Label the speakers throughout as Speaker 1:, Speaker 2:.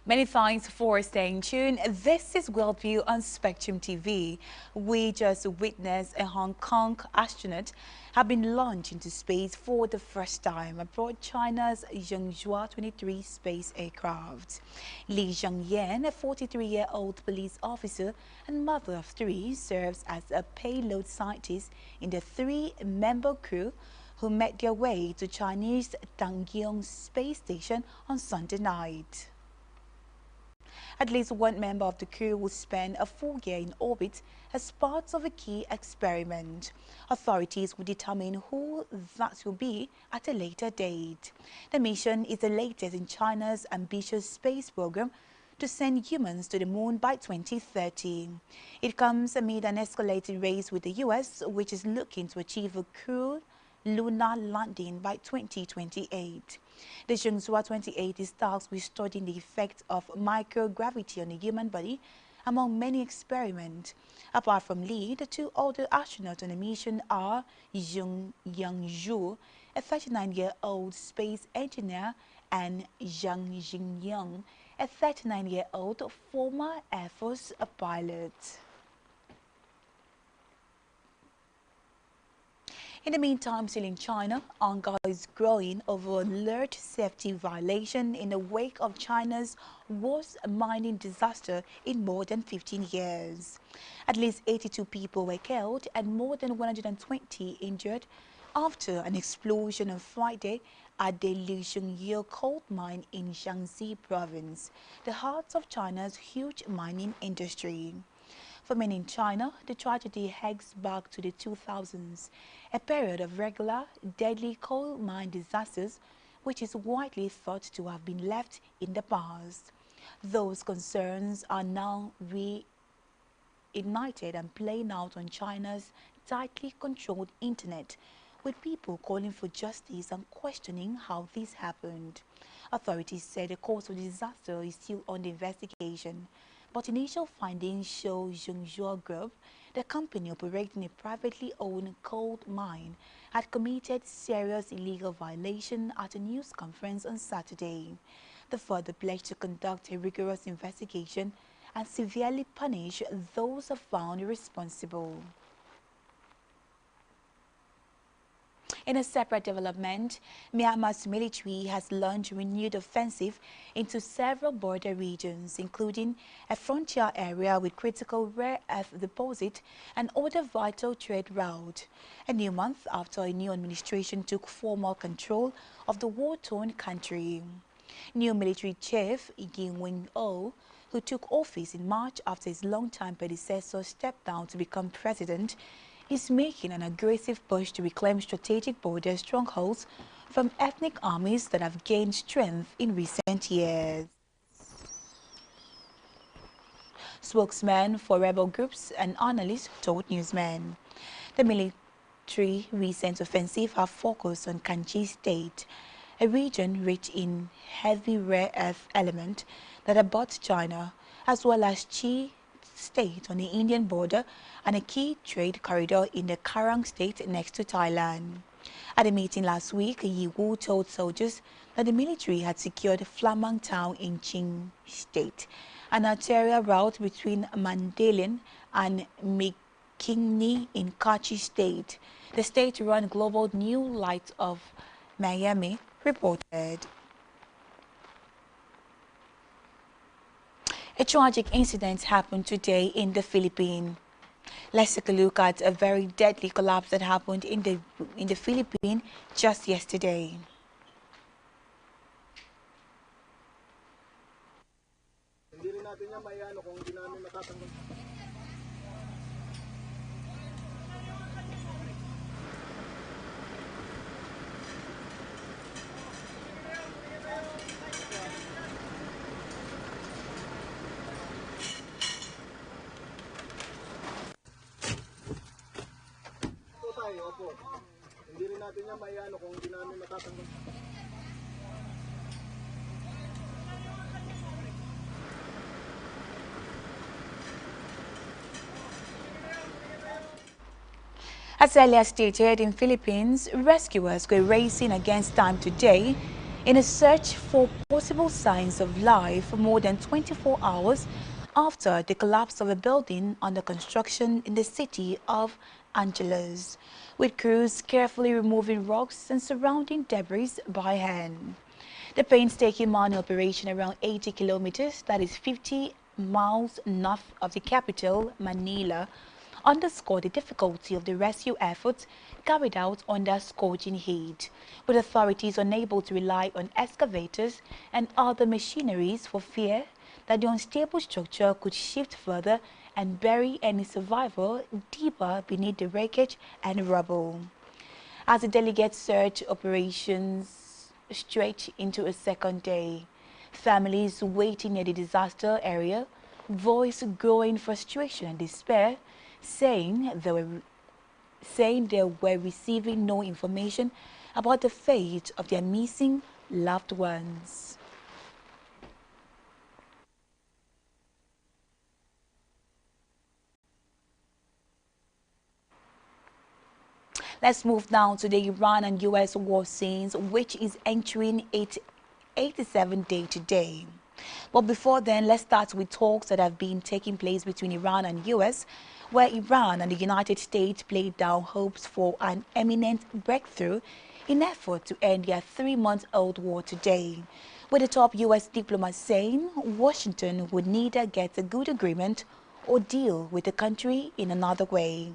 Speaker 1: Many thanks for staying tuned. This is Worldview on Spectrum TV. We just witnessed a Hong Kong astronaut have been launched into space for the first time aboard China's Zhengzhou 23 space aircraft. Li Zhongyan, a 43-year-old police officer and mother of three, serves as a payload scientist in the three-member crew who made their way to Chinese Tangyong space station on Sunday night. At least one member of the crew will spend a full year in orbit as part of a key experiment. Authorities will determine who that will be at a later date. The mission is the latest in China's ambitious space program to send humans to the moon by 2030. It comes amid an escalated race with the U.S., which is looking to achieve a crewed lunar landing by 2028. The Zhengzhou 28 is tasked with studying the effect of microgravity on the human body, among many experiments. Apart from Li, the two other astronauts on the mission are Zheng Yangzhu, a 39-year-old space engineer, and Zhang Jingyang, a 39-year-old former Air Force pilot. In the meantime, still in China, anger is growing over alert safety violation in the wake of China's worst mining disaster in more than 15 years. At least 82 people were killed and more than 120 injured after an explosion on Friday at the Lichengye coal mine in Shaanxi province, the heart of China's huge mining industry. For many in China, the tragedy harks back to the 2000s, a period of regular, deadly coal mine disasters which is widely thought to have been left in the past. Those concerns are now reignited and playing out on China's tightly controlled internet, with people calling for justice and questioning how this happened. Authorities said the cause of the disaster is still under investigation, but initial findings show Zhengzhou Group, the company operating a privately owned coal mine, had committed serious illegal violation at a news conference on Saturday. The further pledged to conduct a rigorous investigation and severely punish those found responsible. In a separate development, Myanmar's military has launched a renewed offensive into several border regions, including a frontier area with critical rare earth deposit and other vital trade routes. A new month after a new administration took formal control of the war-torn country. New military chief Yin Wing-o, who took office in March after his longtime predecessor stepped down to become president, is making an aggressive push to reclaim strategic border strongholds from ethnic armies that have gained strength in recent years. Spokesman for rebel groups and analysts told newsmen the military recent offensive have focused on Kanchi State, a region rich in heavy rare earth elements that abut China, as well as Chi State on the Indian border and a key trade corridor in the Karang State next to Thailand. At a meeting last week, Yi Wu told soldiers that the military had secured Flamang Town in Ching State, an arterial route between Mandalin and McKinney in Kachi State. The state-run Global New Light of Miami reported. A tragic incident happened today in the Philippines. Let's take a look at a very deadly collapse that happened in the Philippines just yesterday.
Speaker 2: Hindi rin natin yan maiano kung hindi namin matatanggap.
Speaker 1: As earlier stated, in Philippines, rescuers were racing against time today in a search for possible signs of life more than 24 hours after the collapse of a building under construction in the city of Angeles, with crews carefully removing rocks and surrounding debris by hand. The painstaking mining operation around 80 kilometers, that is 50 miles north of the capital, Manila, underscored the difficulty of the rescue efforts carried out under scorching heat, with authorities unable to rely on excavators and other machineries for fear that the unstable structure could shift further and bury any survivor deeper beneath the wreckage and rubble. As the delegate search operations stretch into a second day, families waiting near the disaster area voice growing frustration and despair, saying they were receiving no information about the fate of their missing loved ones. Let's move now to the Iran and U.S. war scenes, which is entering its 87th day today. But before then, let's start with talks that have been taking place between Iran and U.S., where Iran and the United States played down hopes for an imminent breakthrough in effort to end their 3-month-old war today, with the top U.S. diplomat saying Washington would neither get a good agreement or deal with the country in another way.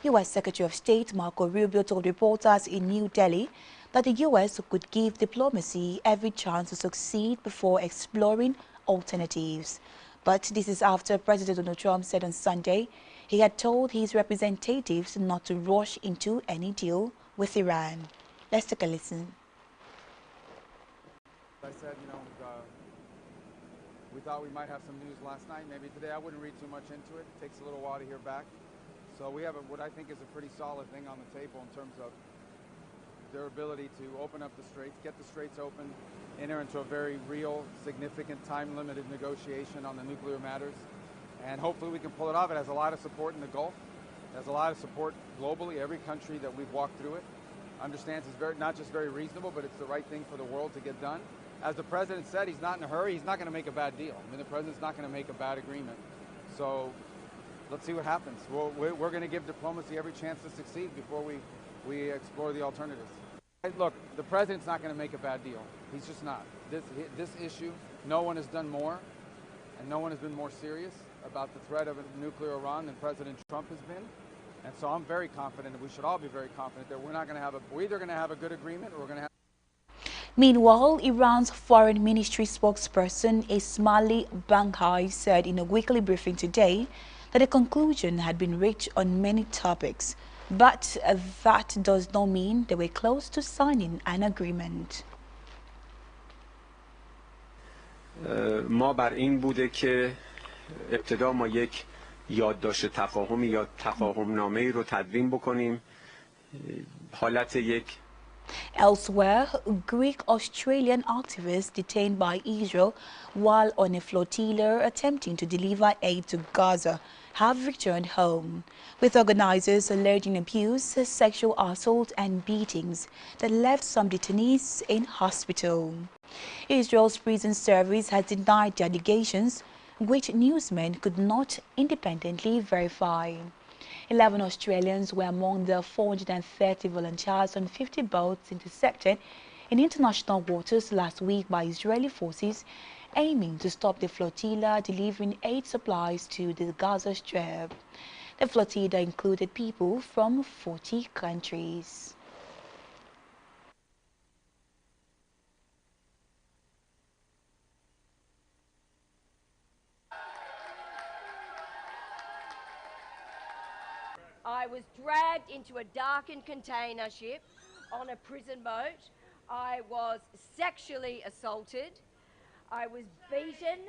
Speaker 1: U.S. Secretary of State Marco Rubio told reporters in New Delhi that the U.S. could give diplomacy every chance to succeed before exploring alternatives. But this is after President Donald Trump said on Sunday he had told his representatives not to rush into any deal with Iran. Let's take a listen.
Speaker 3: I said, we thought we might have some news last night. Maybe today. I wouldn't read too much into it. It takes a little while to hear back. So we have what I think is a pretty solid thing on the table in terms of their ability to open up the straits, get the straits open, enter into a very real, significant, time-limited negotiation on the nuclear matters. And hopefully we can pull it off. It has a lot of support in the Gulf. It has a lot of support globally. Every country that we've walked through it understands it's not just very reasonable, but it's the right thing for the world to get done. As the president said, he's not in a hurry. He's not going to make a bad deal. I mean, the president's not going to make a bad agreement. So let's see what happens. We're going to give diplomacy every chance to succeed before we explore the alternatives. Look, the president's not going to make a bad deal. He's just not. This issue, no one has done more, and no one has been more serious about the threat of a nuclear Iran than President Trump has been. And so I'm very confident, and we should all be very confident that we're either going to have a good agreement or we're going to have.
Speaker 1: Meanwhile, Iran's foreign ministry spokesperson Ismaili Banghai said in a weekly briefing today that a conclusion had been reached on many topics, but that does not mean they were close to signing an agreement.
Speaker 4: ما بر این بوده که ابتدا ما یک یادداشت تفاهمی یا تفاهم نامه‌ای رو تدوین بکنیم حالت یک.
Speaker 1: Elsewhere, Greek-Australian activists detained by Israel while on a flotilla attempting to deliver aid to Gaza have returned home, with organizers alleging abuse, sexual assault and beatings that left some detainees in hospital. Israel's prison service has denied the allegations, which newsmen could not independently verify. 11 Australians were among the 430 volunteers on 50 boats intercepted in international waters last week by Israeli forces, aiming to stop the flotilla delivering aid supplies to the Gaza Strip. The flotilla included people from 40 countries.
Speaker 5: I was dragged into a darkened container ship on a prison boat. I was sexually assaulted. I was beaten.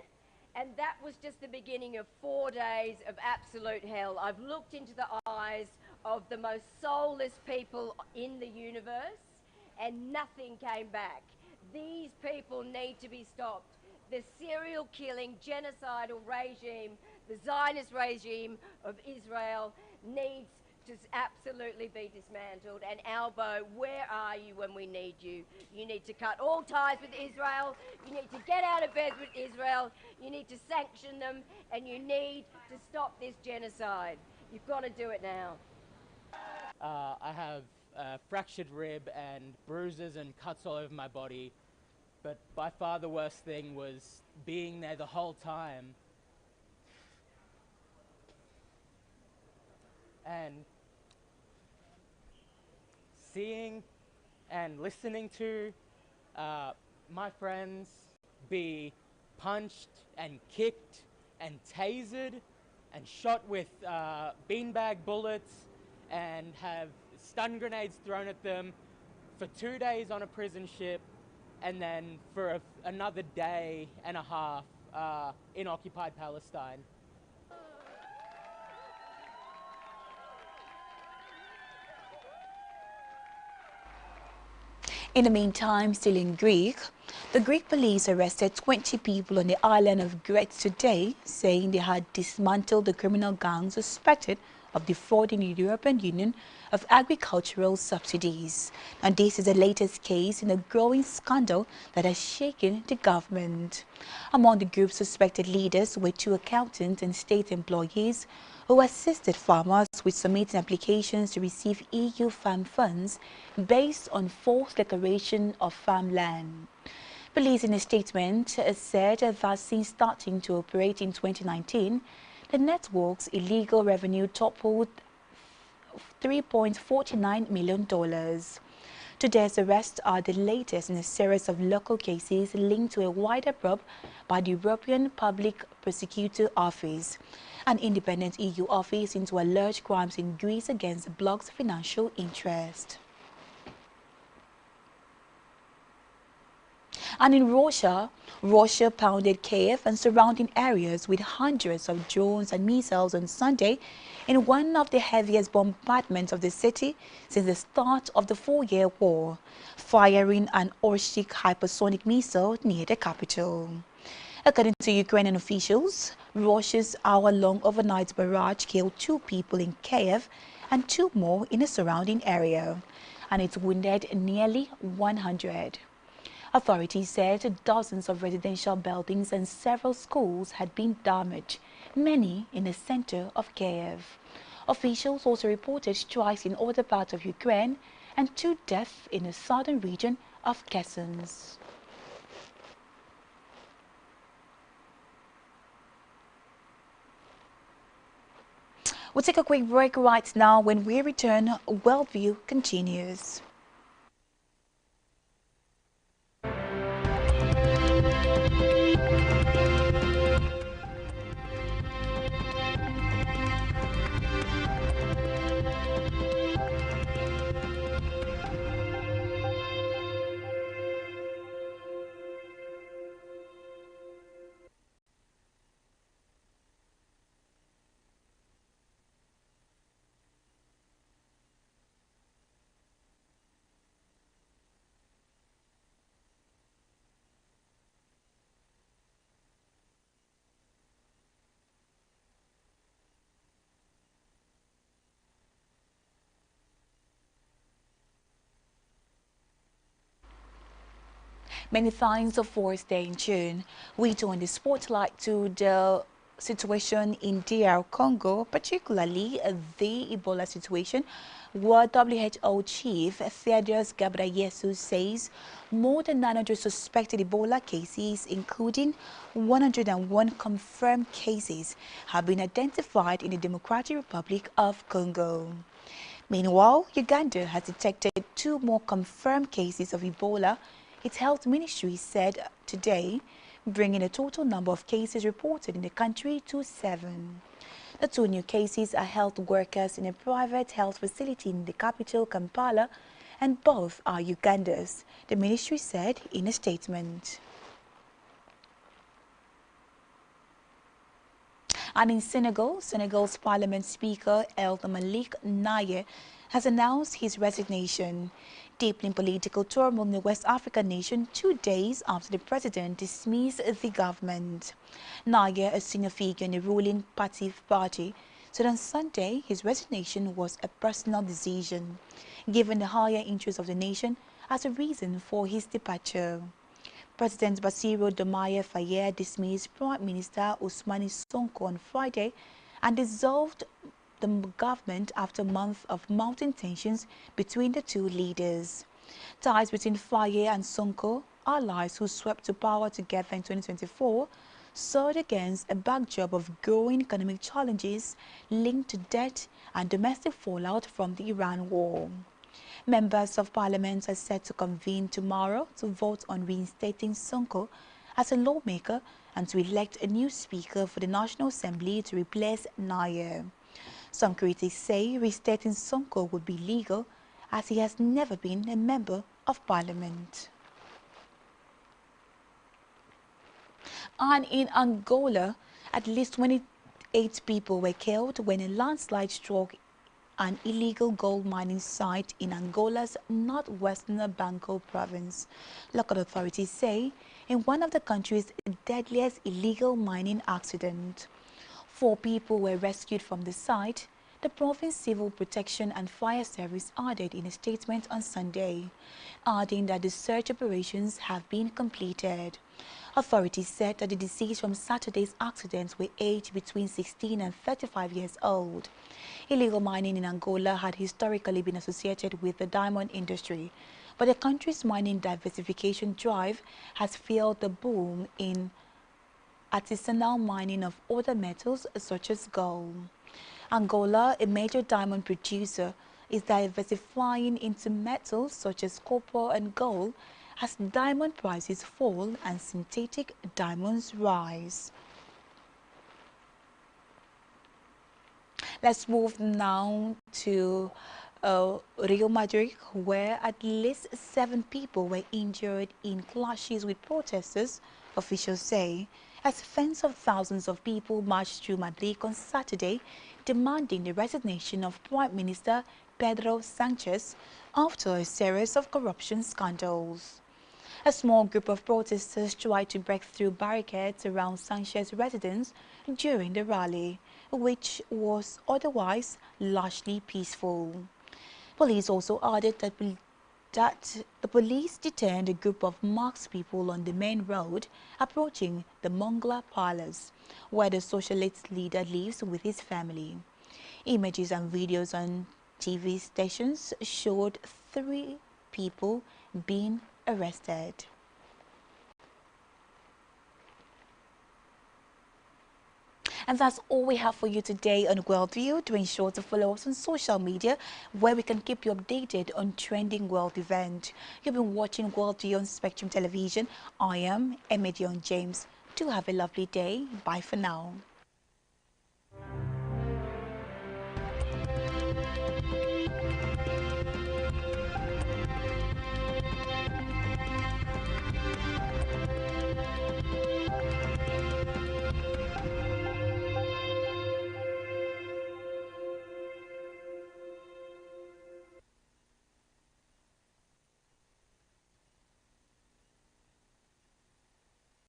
Speaker 5: And that was just the beginning of 4 days of absolute hell. I've looked into the eyes of the most soulless people in the universe and nothing came back. These people need to be stopped. The serial killing, genocidal regime, the Zionist regime of Israel needs to absolutely be dismantled. And Albo, where are you when we need you? You need to cut all ties with Israel. You need to get out of bed with Israel. You need to sanction them, and you need to stop this genocide. You've got to do it now.
Speaker 6: I have a fractured rib and bruises and cuts all over my body, but by far the worst thing was being there the whole time and seeing and listening to my friends be punched and kicked and tasered and shot with beanbag bullets and have stun grenades thrown at them for 2 days on a prison ship and then for another day and a half in occupied Palestine.
Speaker 1: In the meantime, still in Greek, the Greek police arrested 20 people on the island of Crete today, saying they had dismantled the criminal gang suspected of defrauding the European Union of agricultural subsidies. And this is the latest case in a growing scandal that has shaken the government. Among the group's suspected leaders were 2 accountants and state employees who assisted farmers with submitting applications to receive EU farm funds based on false declaration of farmland. Police in a statement said that since starting to operate in 2019, the network's illegal revenue toppled $3.49 million. Today's arrests are the latest in a series of local cases linked to a wider probe by the European Public Prosecutor Office, an independent EU office into alleged crimes in Greece against the bloc's financial interest. And in Russia pounded Kiev and surrounding areas with hundreds of drones and missiles on Sunday in one of the heaviest bombardments of the city since the start of the 4-year war, firing an Orshik hypersonic missile near the capital. According to Ukrainian officials, Russia's hour-long overnight barrage killed 2 people in Kiev and 2 more in the surrounding area, and it wounded nearly 100. Authorities said dozens of residential buildings and several schools had been damaged, many in the center of Kiev. Officials also reported strikes in other parts of Ukraine and 2 deaths in the southern region of Kherson. We'll take a quick break right now. When we return, Worldview continues. Many thanks for staying tuned. We turn the spotlight to the situation in DR Congo, particularly the Ebola situation, where WHO Chief Tedros Ghebreyesus says more than 900 suspected Ebola cases, including 101 confirmed cases, have been identified in the Democratic Republic of Congo. Meanwhile, Uganda has detected 2 more confirmed cases of Ebola, its health ministry said today, bringing the total number of cases reported in the country to 7. The 2 new cases are health workers in a private health facility in the capital, Kampala, and both are Ugandans, the ministry said in a statement. And in Senegal, Senegal's Parliament Speaker El Malik Naye has announced his resignation, deepening political turmoil in the West African nation 2 days after the president dismissed the government. Naye, a senior figure in the ruling party, said on Sunday his resignation was a personal decision, given the higher interest of the nation as a reason for his departure. President Bassirou Diomaye Faye dismissed Prime Minister Ousmane Sonko on Friday and dissolved the government after months of mounting tensions between the two leaders. Ties between Faye and Sonko, allies who swept to power together in 2024, soared against a backdrop of growing economic challenges linked to debt and domestic fallout from the Iran war. Members of Parliament are set to convene tomorrow to vote on reinstating Sonko as a lawmaker and to elect a new speaker for the National Assembly to replace Nair. Some critics say reinstating Sonko would be legal as he has never been a member of Parliament. And in Angola, at least 28 people were killed when a landslide struck an illegal gold mining site in Angola's northwestern Banco province. Local authorities say in one of the country's deadliest illegal mining accidents. 4 people were rescued from the site, the province Civil Protection and Fire Service added in a statement on Sunday, adding that the search operations have been completed. Authorities said that the deceased from Saturday's accident were aged between 16 and 35 years old. Illegal mining in Angola had historically been associated with the diamond industry, but the country's mining diversification drive has fueled the boom in artisanal mining of other metals such as gold. Angola, a major diamond producer, is diversifying into metals such as copper and gold as diamond prices fall and synthetic diamonds rise. Let's move now to Real Madrid, where at least 7 people were injured in clashes with protesters, officials say, as tens of thousands of people marched through Madrid on Saturday, demanding the resignation of Prime Minister Pedro Sanchez after a series of corruption scandals. A small group of protesters tried to break through barricades around Sanchez's residence during the rally, which was otherwise largely peaceful. Police also added that the police detained a group of masked people on the main road approaching the Mongla Palace, where the socialist leader lives with his family. Images and videos on TV stations showed 3 people being arrested. And that's all we have for you today on Worldview. Do ensure to follow us on social media where we can keep you updated on trending world events. You've been watching Worldview on Spectrum Television. I am Emedion James. Do have a lovely day. Bye for now.